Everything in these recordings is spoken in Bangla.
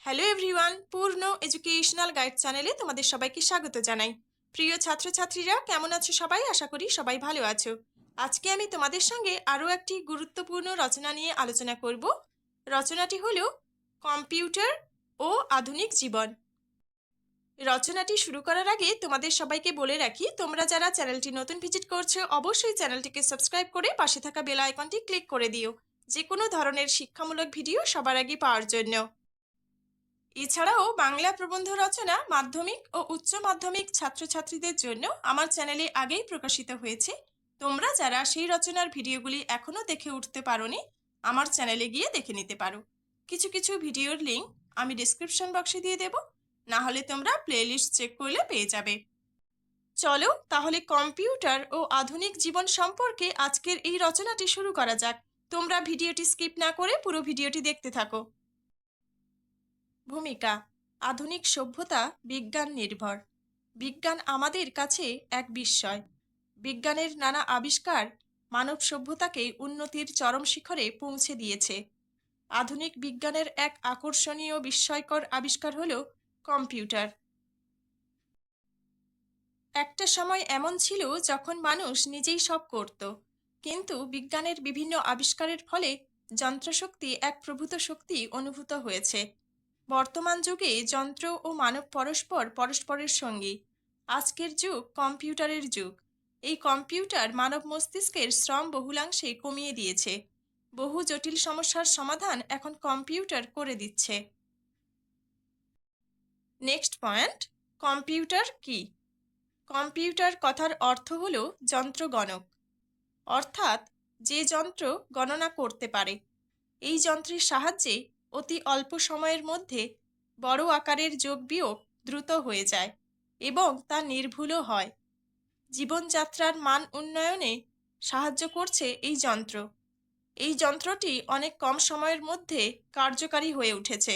হ্যালো এভরিওয়ান, পূর্ণ এডুকেশনাল গাইড চ্যানেলে তোমাদের সবাইকে স্বাগত জানাই। প্রিয় ছাত্রছাত্রীরা, কেমন আছো সবাই? আশা করি সবাই ভালো আছো। আজকে আমি তোমাদের সঙ্গে আরও একটি গুরুত্বপূর্ণ রচনা নিয়ে আলোচনা করব। রচনাটি হলো কম্পিউটার ও আধুনিক জীবন। রচনাটি শুরু করার আগে তোমাদের সবাইকে বলে রাখি, তোমরা যারা চ্যানেলটি নতুন ভিজিট করছো অবশ্যই চ্যানেলটিকে সাবস্ক্রাইব করে পাশে থাকা বেল আইকনটি ক্লিক করে দিও, যে কোনো ধরনের শিক্ষামূলক ভিডিও সবার আগে পাওয়ার জন্য। এছাড়াও বাংলা প্রবন্ধ রচনা মাধ্যমিক ও উচ্চ মাধ্যমিক ছাত্রছাত্রীদের জন্য আমার চ্যানেলে আগেই প্রকাশিত হয়েছে। তোমরা যারা সেই রচনার ভিডিওগুলি এখনও দেখে উঠতে পারোনি, আমার চ্যানেলে গিয়ে দেখে নিতে পারো। কিছু কিছু ভিডিওর লিঙ্ক আমি ডেসক্রিপশন বক্সে দিয়ে দেব, না হলে তোমরা প্লেলিস্ট চেক করলে পেয়ে যাবে। চলো তাহলে কম্পিউটার ও আধুনিক জীবন সম্পর্কে আজকের এই রচনাটি শুরু করা যাক। তোমরা ভিডিওটি স্কিপ না করে পুরো ভিডিওটি দেখতে থাকো। ভূমিকা: আধুনিক সভ্যতা বিজ্ঞান নির্ভর। বিজ্ঞান আমাদের কাছে এক বিস্ময়। বিজ্ঞানের নানা আবিষ্কার মানব সভ্যতাকে উন্নতির চরম শিখরে পৌঁছে দিয়েছে। আধুনিক বিজ্ঞানের এক আকর্ষণীয় বিস্ময়কর আবিষ্কার হল কম্পিউটার। একটা সময় এমন ছিল যখন মানুষ নিজেই সব করত, কিন্তু বিজ্ঞানের বিভিন্ন আবিষ্কারের ফলে যন্ত্রশক্তি এক প্রভূত শক্তি অনুভূত হয়েছে। বর্তমান যুগে যন্ত্র ও মানব পরস্পরের সঙ্গী। আজকের যুগ কম্পিউটারের যুগ। এই কম্পিউটার মানব মস্তিষ্কের শ্রম বহুলাংশে কমিয়ে দিয়েছে। বহু জটিল সমস্যার সমাধান এখন কম্পিউটার করে দিচ্ছে। নেক্সট পয়েন্ট: কম্পিউটার কি? কম্পিউটার কথার অর্থ হল যন্ত্রগণক, অর্থাৎ যে যন্ত্র গণনা করতে পারে। এই যন্ত্রের সাহায্যে অতি অল্প সময়ের মধ্যে বড় আকারের যোগ বিয়োগ দ্রুত হয়ে যায় এবং তা নির্ভুলও হয়। জীবনযাত্রার মান উন্নয়নে সাহায্য করছে এই যন্ত্র। এই যন্ত্রটি অনেক কম সময়ের মধ্যে কার্যকারী হয়ে উঠেছে।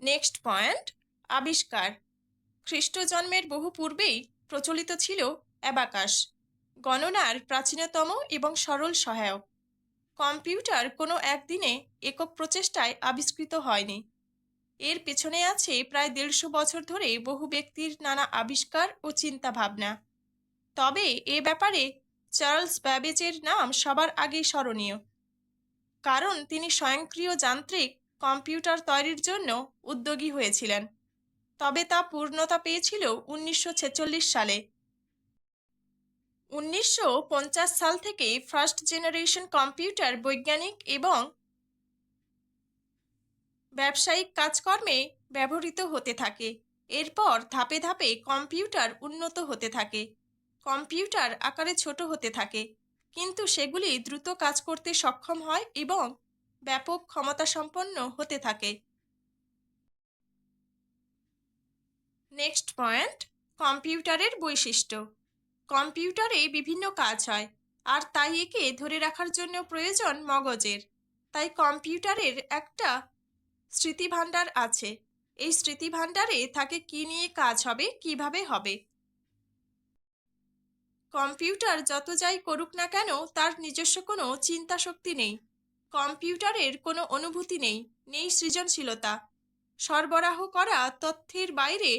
নেক্সট পয়েন্ট: আবিষ্কার। খ্রিস্ট জন্মের বহু পূর্বেই প্রচলিত ছিল অ্যাবাকাস, গণনার প্রাচীনতম এবং সরল সহায়ক। কম্পিউটার কোনো একদিনে একক প্রচেষ্টায় আবিষ্কৃত হয়নি। এর পেছনে আছে প্রায় 150 বছর ধরে বহু ব্যক্তির নানা আবিষ্কার ও চিন্তা ভাবনা। তবে এ ব্যাপারে চার্লস ব্যাবেজের নাম সবার আগে স্মরণীয়, কারণ তিনি স্বয়ংক্রিয় যান্ত্রিক কম্পিউটার তৈরির জন্য উদ্যোগী হয়েছিলেন। তবে তা পূর্ণতা পেয়েছিল 1946 সালে। 1950 সাল থেকে ফার্স্ট জেনারেশন কম্পিউটার বৈজ্ঞানিক এবং ব্যবসায়িক কাজকর্মে ব্যবহৃত হতে থাকে। এরপর ধাপে ধাপে কম্পিউটার উন্নত হতে থাকে। কম্পিউটার আকারে ছোট হতে থাকে, কিন্তু সেগুলি দ্রুত কাজ করতে সক্ষম হয় এবং ব্যাপক ক্ষমতাসম্পন্ন হতে থাকে। নেক্সট পয়েন্ট: কম্পিউটারের বৈশিষ্ট্য। কম্পিউটারে বিভিন্ন কাজ হয়, আর তাই একে ধরে রাখার জন্য প্রয়োজন মগজের। তাই কম্পিউটারের একটা স্মৃতিভাণ্ডার আছে। এই স্মৃতিভাণ্ডারে থাকে কি নিয়ে কাজ হবে, কিভাবে হবে। কম্পিউটার যত যাই করুক না কেন তার নিজস্ব কোনো চিন্তা শক্তি নেই। কম্পিউটারের কোনো অনুভূতি নেই, নেই সৃজনশীলতা। সরবরাহ করা তথ্যের বাইরে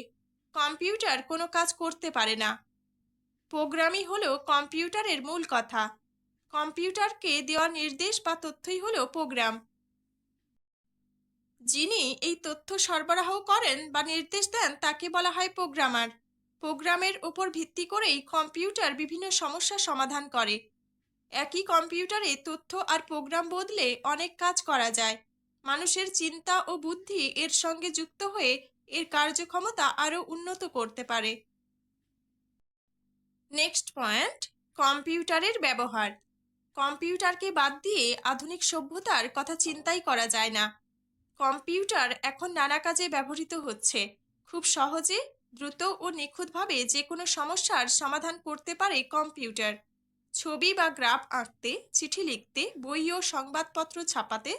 কম্পিউটার কোনো কাজ করতে পারে না। প্রোগ্রামই হলো কম্পিউটারের মূল কথা। কম্পিউটারকে দেওয়া নির্দেশ বা তথ্যই হলো প্রোগ্রাম। যিনি এই তথ্য সরবরাহ করেন বা নির্দেশ দেন তাকে বলা হয় প্রোগ্রামার। প্রোগ্রামের উপর ভিত্তি করেই কম্পিউটার বিভিন্ন সমস্যা সমাধান করে। একই কম্পিউটারে তথ্য আর প্রোগ্রাম বদলে অনেক কাজ করা যায়। মানুষের চিন্তা ও বুদ্ধি এর সঙ্গে যুক্ত হয়ে এর কার্যক্ষমতা আরও উন্নত করতে পারে। নেক্সট পয়েন্ট: কম্পিউটারের ব্যবহার। কম্পিউটারকে বাদ দিয়ে আধুনিক সভ্যতার কথা চিন্তাই করা যায় না। কম্পিউটার এখন নানা কাজে ব্যবহৃত হচ্ছে। খুব সহজে, দ্রুত ও নিখুঁতভাবে যে কোনো সমস্যার সমাধান করতে পারে কম্পিউটার। ছবি বা গ্রাফ আঁকতে, চিঠি লিখতে, বই ও সংবাদপত্র ছাপাতে,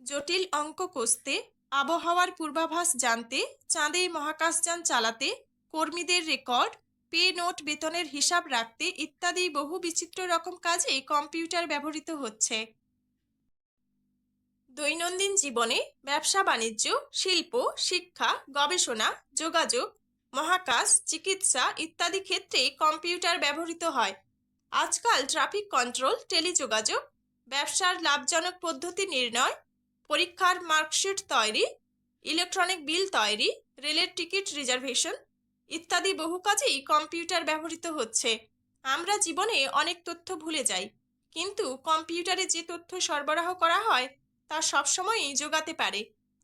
জটিল অঙ্ক কষতে, আবহাওয়ার পূর্বাভাস জানতে, চাঁদে মহাকাশযান চালাতে, কর্মীদের রেকর্ড, পে নোট বেতনের হিসাব রাখতে ইত্যাদি বহু বিচিত্র রকম কাজে কম্পিউটার ব্যবহৃত হচ্ছে। দৈনন্দিন জীবনে ব্যবসা বাণিজ্য, শিল্প, শিক্ষা, গবেষণা, যোগাযোগ, মহাকাশ, চিকিৎসা ইত্যাদি ক্ষেত্রে কম্পিউটার ব্যবহৃত হয়। আজকাল ট্রাফিক কন্ট্রোল, টেলিযোগাযোগ, ব্যবসার লাভজনক পদ্ধতি নির্ণয়, পরীক্ষার মার্কশিট তৈরি, ইলেকট্রনিক বিল তৈরি, রেলের টিকিট রিজার্ভেশন ইত্যাদি বহু কাজেই কম্পিউটার ব্যবহৃত হচ্ছে। আমরা জীবনে অনেক তথ্য ভুলে যাই, কিন্তু কম্পিউটারে যে তথ্য সরবরাহ করা হয় তা সবসময়ই জোগাতে পারে।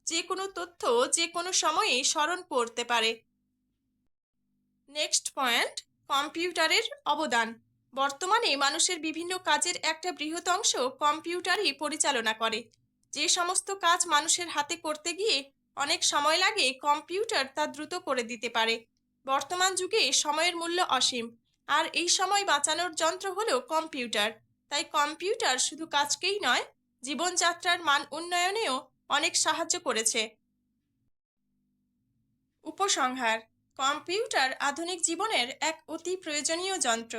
যে কোনো তথ্য যে কোনো সময়ে স্মরণ করতে পারে। নেক্সট পয়েন্ট, কম্পিউটারের অবদান। বর্তমানে মানুষের বিভিন্ন কাজের একটা বৃহৎ অংশ কম্পিউটারই পরিচালনা করে। যে সমস্ত কাজ মানুষের হাতে করতে গিয়ে অনেক সময় লাগে, কম্পিউটার তা দ্রুত করে দিতে পারে। বর্তমান যুগে সময়ের মূল্য অসীম, আর এই সময় বাঁচানোর যন্ত্র হলো কম্পিউটার। তাই কম্পিউটার শুধু কাজকেই নয়, জীবনযাত্রার মান উন্নয়নেও অনেক সাহায্য করেছে। উপসংহার: কম্পিউটার আধুনিক জীবনের এক অতি প্রয়োজনীয় যন্ত্র।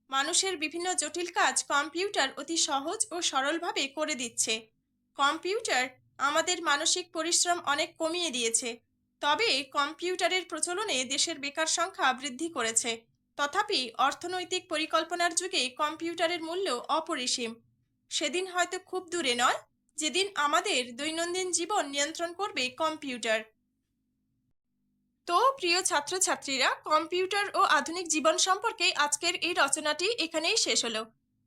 মানুষের বিভিন্ন জটিল কাজ কম্পিউটার অতি সহজ ও সরলভাবে করে দিচ্ছে। কম্পিউটার আমাদের মানসিক পরিশ্রম অনেক কমিয়ে দিয়েছে। তবে কম্পিউটারের প্রচলনে দেশের বেকার সংখ্যা বৃদ্ধি করেছে। তথাপি অর্থনৈতিক পরিকল্পনার যুগে কম্পিউটারের মূল্য অপরিসীম। সেদিন হয়তো খুব দূরে নয়, যেদিন আমাদের দৈনন্দিন জীবন নিয়ন্ত্রণ করবে কম্পিউটার। তো প্রিয় ছাত্রছাত্রীরা, কম্পিউটার ও আধুনিক জীবন সম্পর্কে আজকের এই রচনাটি এখানেই শেষ হলো।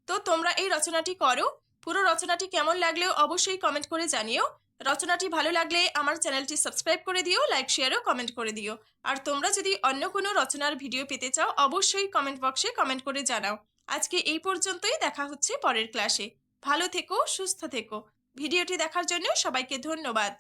তো তোমরা এই রচনাটি করো। পুরো রচনাটি কেমন লাগলেও অবশ্যই কমেন্ট করে জানিও। রচনাটি ভালো লাগলে আমার চ্যানেলটি সাবস্ক্রাইব করে দিও, লাইক, শেয়ার ও কমেন্ট করে দিও। আর তোমরা যদি অন্য কোনো রচনার ভিডিও পেতে চাও, অবশ্যই কমেন্ট বক্সে কমেন্ট করে জানাও। আজকে এই পর্যন্তই, দেখা হচ্ছে পরের ক্লাসে। ভালো থেকো, সুস্থ থেকো। ভিডিওটি দেখার জন্য সবাইকে ধন্যবাদ।